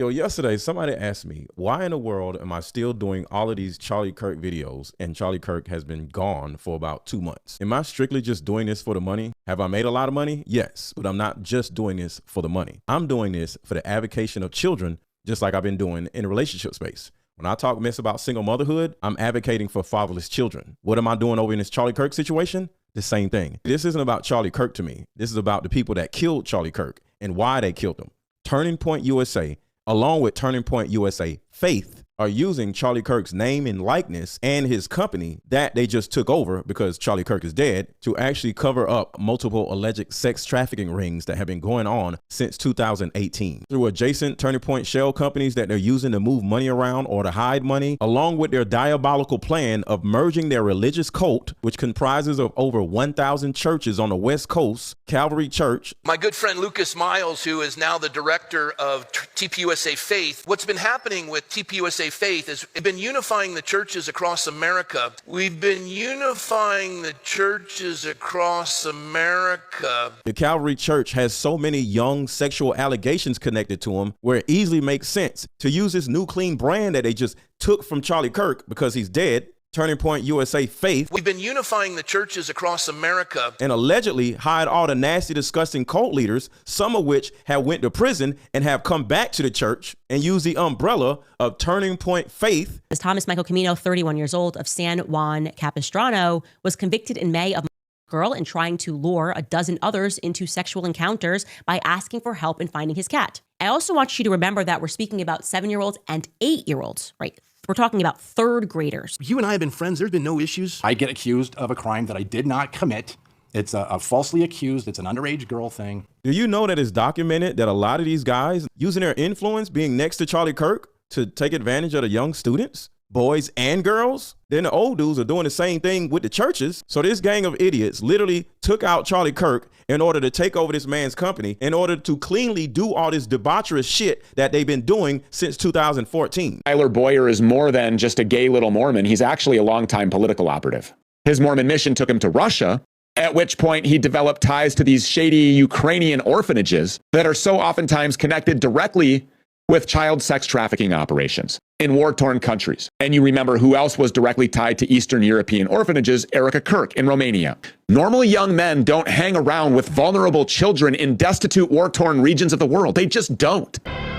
Yo, yesterday somebody asked me, why in the world am I still doing all of these Charlie Kirk videos and Charlie Kirk has been gone for about 2 months? Am I strictly just doing this for the money? Have I made a lot of money? Yes, but I'm not just doing this for the money. I'm doing this for the advocacy of children, just like I've been doing in the relationship space. When I talk mess about single motherhood, I'm advocating for fatherless children. What am I doing over in this Charlie Kirk situation? The same thing. This isn't about Charlie Kirk to me. This is about the people that killed Charlie Kirk and why they killed him. Turning Point USA, along with Turning Point USA Faith, are using Charlie Kirk's name and likeness and his company that they just took over because Charlie Kirk is dead to actually cover up multiple alleged sex trafficking rings that have been going on since 2018 through adjacent Turning Point shell companies that they're using to move money around or to hide money, along with their diabolical plan of merging their religious cult, which comprises of over 1,000 churches on the West Coast, Calvary Church. My good friend Lucas Miles, who is now the director of TPUSA Faith, what's been happening with TPUSA Faith is we've been unifying the churches across America. We've been unifying the churches across America. The Calvary Church has so many young sexual allegations connected to them where it easily makes sense to use this new clean brand that they just took from Charlie Kirk because he's dead, Turning Point USA Faith. We've been unifying the churches across America. And allegedly hide all the nasty, disgusting cult leaders, some of which have went to prison and have come back to the church and used the umbrella of Turning Point Faith. As Thomas Michael Camino, 31 years old, of San Juan Capistrano, was convicted in May of girl and trying to lure a dozen others into sexual encounters by asking for help in finding his cat. I also want you to remember that we're speaking about 7-year-olds and 8-year-olds, right? We're talking about third graders. You and I have been friends. There's been no issues. I get accused of a crime that I did not commit. It's a falsely accused. It's an underage girl thing. Do you know that it's documented that a lot of these guys using their influence being next to Charlie Kirk to take advantage of the young students, boys and girls? Then the old dudes are doing the same thing with the churches. So this gang of idiots literally took out Charlie Kirk in order to take over this man's company, in order to cleanly do all this debaucherous shit that they've been doing since 2014. Tyler Boyer is more than just a gay little Mormon. He's actually a longtime political operative. His Mormon mission took him to Russia, at which point he developed ties to these shady Ukrainian orphanages that are so oftentimes connected directly with child sex trafficking operations in war-torn countries. And you remember who else was directly tied to Eastern European orphanages? Erica Kirk in Romania. Normally, young men don't hang around with vulnerable children in destitute, war-torn regions of the world. They just don't.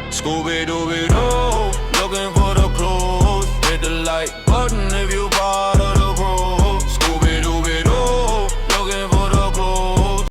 Scooby-Dooby-Doo, looking for